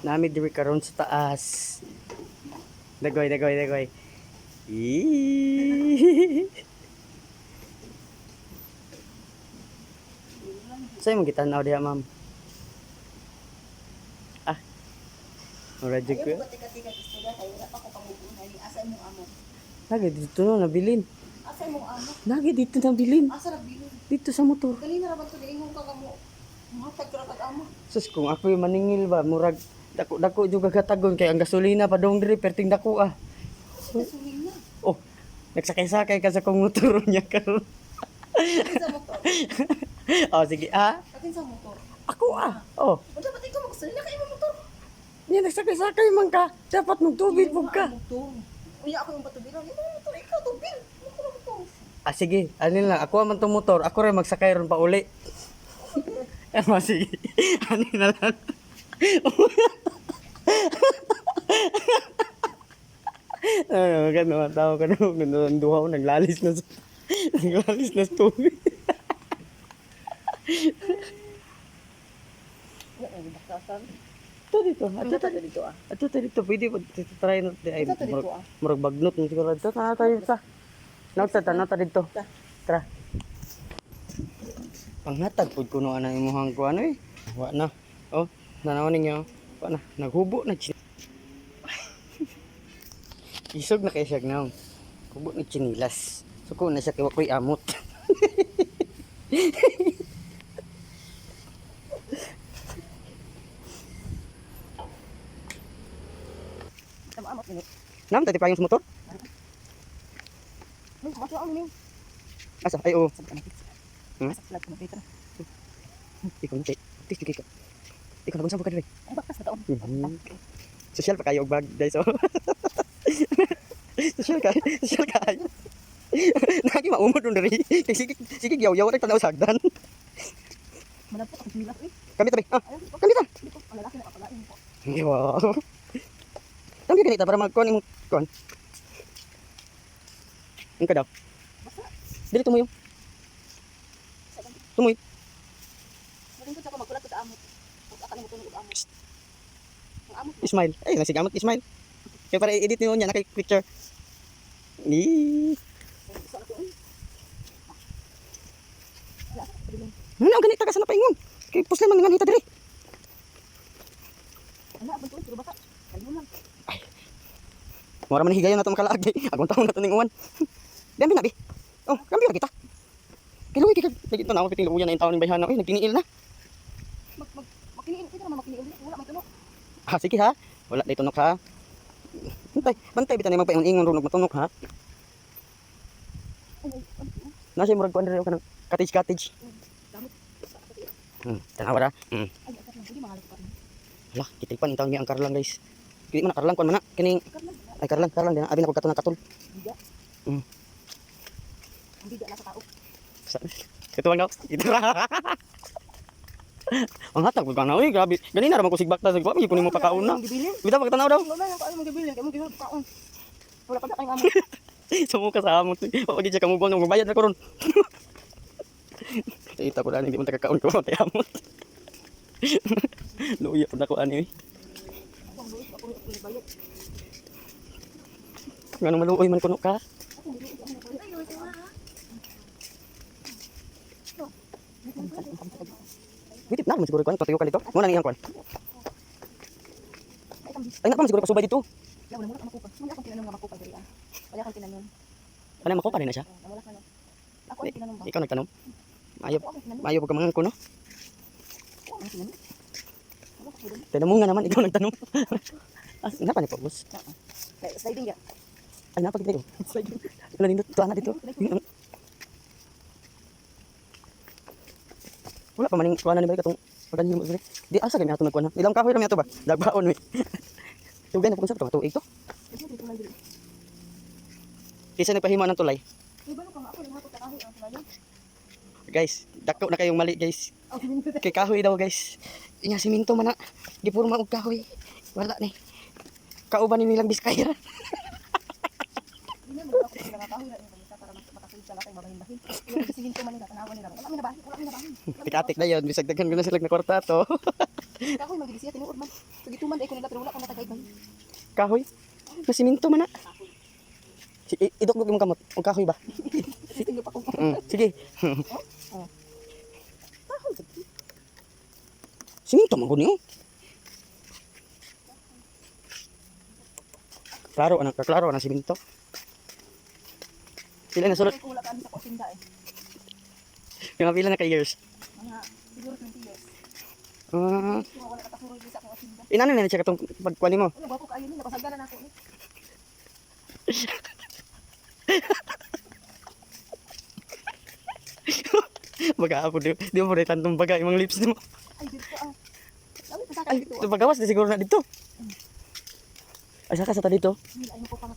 Nami diri karon sa taas. Dagoy, dagoy, dagoy. Eee. Sa'yo mong gitanaw diha, ma'am? Ah, mura jud ko. Ayaw ko tika-tika gusto na kayo. Wala pa ko pangubuhay. Asa imong amo? Lagi dito na nabilin. Asa imong amo? Lagi dito nabilin. Asa nagbilin? Dito sa motor. Kanina ra ba ito niingon ka mo? Matag ka kag amo. Sus, kung ako yung maningil ba, murag dako juga gatagon kay ang gasolina pa dong diri perting dako ah. Gasolina. Oh, nagsakay-sakay ka sa kong motor niya karon. Akin sa motor. Oh, sige ah. Akin sa motor. Ako ah. Oh, Wala ba ikaw magsalina ka imong motor? niya nagsakay-sakay man ka. Dapat magtubig pug ka. Uya ako yung batubiran. Imong motor ikaw tubil. Motor motor. Ah, sige. Ano lang, ako man tong motor. Ako rin magsakay ron pa uli. Ah, sige. Ano na lang. Gano'n, tao ka na. Gano'n, duha ko. Naglalis na sa... Naglalis na sa tubig. Ito dito. Ito ta dito ah. Ito dito. Pwede po. Try natin. Ay, Ito dito ah. murag bagnot. Siguro. Ito, tayo sa. Nata dito. Tara. Panghatag pud kuno ana imuhang ko ano eh. Wa na. Oh, nanaw ninyo. Wa na. Naghubo na. Isog na kay siya naon. Hubo ni chinilas. Suko na siya kay wakoy amot. Tama amot ni. Nam tadi payong sa motor? Masuk ang ning. Asa ay oo. Hmm? Asa flat mo dito. Ikaw na kay. Ikaw. Ikaw na bunsa ka diri. Ay bakas na taon. Social pa kayo og bag guys oh. Social kayo. Nagi maumod dun diri. Sige yaw-yaw rek tanaw sagdan. Malapot ang sinilas eh. Kami tabi. Ah, Ayun dito. kami ta. Dito ang lalaki na kapalain ko. Wow. Tama ganita para magkuhan imong kuhan. Ang ka daw. Basta. Dili tumoy. Tumoy. Nalingkod ako magkulat ko sa amot. Pag akala mo tunog amot. Ang amot. Smile. Ay, nasigamot smile. Kaya para i-edit niyo niya naka-picture. Ni. Gusto na ko eh. Wala. Pwede Ano ganita ka sa napaingon? Kay pusle man nganita diri. Wala. Abang pero baka. Kayo lang. Mura man higayon nato makalaag. Agong taon nato ning uwan. Dambi na bi. Oh, kambi ra kita. Kiluwi kay lagi to na ako piting luyan na taon ning bayhana. Ay, nagtiniil na. Makiniin. Kita naman makiniin. Wala may tunog. Ah, sige ha. Wala day tunok ha. Bantay bitan mag paingon-ingon runog matunok ha. Nasa murag kuan diri kanang cottage. Damot. Tanawa ra. Ay, akat lang. Hindi mahalap pa rin. Hala, kitripan intawon ni ang karlang guys. Kini man karlang kuan man na kining ay karlang din abi na pagkaton ng katol. Biga. Mm. Ang biga na sa tao. Ito lang daw. Ito ra. Ang hatag pud kana oy, grabe. Ganina ra man ko sigbak ta sa kuan, kunin mo pakaon na. Gibilin. Bitaw pagtanaw daw. Wala na kayo magibilin. Kayo magibilin kaon. Wala pa kayong amo. Sumo ka sa amot. Wa gid siya kamugol nang magbayad na ko ron. Ita ko lang hindi mo takakaon ko matay amot. Luya pud ako ani. Ang buwis ako ni bayad. Ngano maluoy man kuno ka? Witip na mo siguro kuan patuyo ka dito. Mo nang iyang kuan. Ay na pa siguro pasubay dito. Ya wala mo ka makupa. Wala kang tinanong nga makupa diri ah. Wala kang tinanong. Ano mako pa rin na siya? Wala ka na. Ako ang tinanong ba? Ikaw nagtanong. Maayo Ako ang tinanong. maayo pag mangan ko no. Ako ang tinanong. Wala ka pwede. Tanong nga naman ikaw nagtanong. As napa ni po boss? Kaya sliding ya. Ay napa gid ko. Sliding. Wala nindot tuana dito. Wala pa maning kuana ni balik atong pagkanhimo dire. Di asa gani ato nagkuana. Ilang kahoy ra mi ato ba? Dagbaon mi. Tugay na pug sa tuig to. Ito dito lang diri. Kisa nagpahimo ng tulay. Di ba no kang ako yung hatod kahoy ang sulayan? Guys, dako na kayong mali guys. Ang siminto. Kay kahoy daw guys. Inya siminto man na. Gipurma og kahoy. Wala ni. Kauban ni nilang Biskaya. Hindi mo ako sila kahoy na yung para makasulod sa lahat ay mabahin-bahin. Yung siminto man nila tanawan nila. Wala mi na bahin. Tikatik na yun. Bisag daghan ko na sila na kwarta to. Kahoy magiging siya tinuod man. Tugituman day ko nila pero wala pa matagay ba. Kahoy. Masiminto man na. Idok-dok yung kamot. O kahoy ba? Tingnan pa ko. Sige. Siminto man ko niyo. Klaro, anak, kaklaro, anak siminto. Pila na sulod? Kung wala ka sa kusinda eh. Yung pila na ka years. Mga siguro 20 years. Ah, Kung wala ka kasurod sa akong kusinda. inano na siya katong pagkuali mo. Ano ba ko kaayo nila pasagdanan ako eh. Baga ako, di mo rin tantong baga yung mga lips mo. Ay dito ah. Sabi pa sa Ay, akin dito. ito bagawas, di siguro na dito. Ay, saka sa ta dito. Ay mo ko pa nga.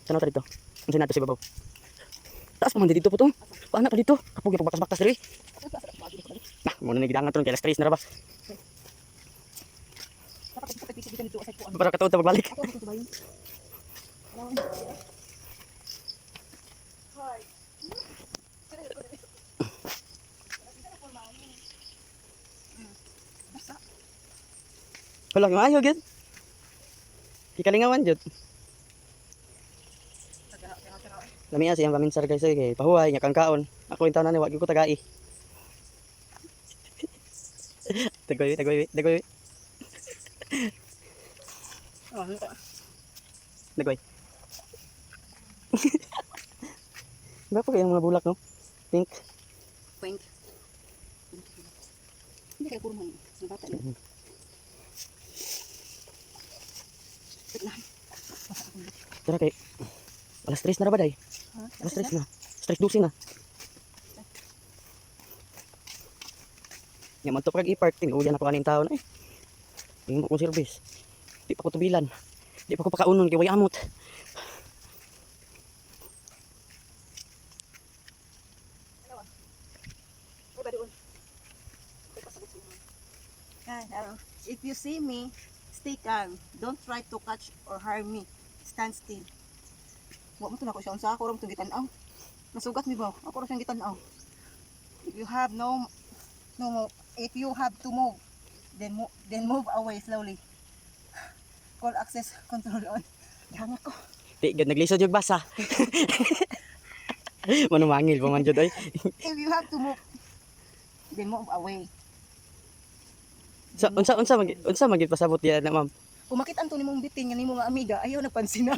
Sana ta dito. Ano nato si babaw? Taas pa man dito po to. Paano pa dito? Kapag yung pagbakas-bakas dito eh. Nah, muna nagidangan to, kaya stress na ra ba? Dapat kita pipisi dito sa kuan. Para katuod ta pagbalik. Ako dito ba yun? Hi. Wala yung ayaw, gid. Ikalingawan, jud. Lami siyang paminsar guys, kay pahuhay nga kang kaon. Ako yung taon na wag ko tagai. Tagoy. Tagoy. Ba pa kayang mga bulak, no? Pink. Pink. Hindi kayo kurman. Yung bata na. Tara kay. Alas 3 na ra ba day? Alas 3 na. Strike 12 na. Yaman to pag i-park, tinuyan ako kaning taon eh. Tingin mo kong service. Di pa ko tubilan. Di pa ko pakaunon kay way amot. If you see me, stay calm. Don't try to catch or harm me. Stand still. Wa mo to na ko siya unsa ako ram tong gitan-aw. Nasugat mi ba? Ako ra siyang gitan-aw. If you have if you have to move, then move away slowly. Call access control on. Dihan ako. Di gud naglisod yung basa. Manumangil pa man jud ay. If you have to move, then move away. Unsa magid pasabot diyan na ma'am? Kung makita to nimong bitin nga nimo nga amiga, ayaw nagpansin na.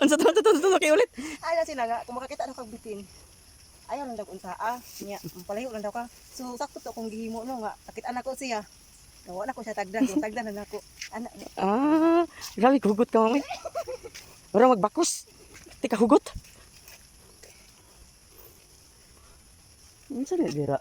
unsa kay ulit? Ay na sila nga, kung makakita na kag bitin, ayaw lang daw unsa niya, palayo lang daw ka. So sakto to kung gihimo no nga, akit anak ko siya. Nawa na ko siya tagdan, yung tagdan na nako. Anak, Grabe hugot ka mamay. Ora magbakos. Tika hugot. Unsa ni dira?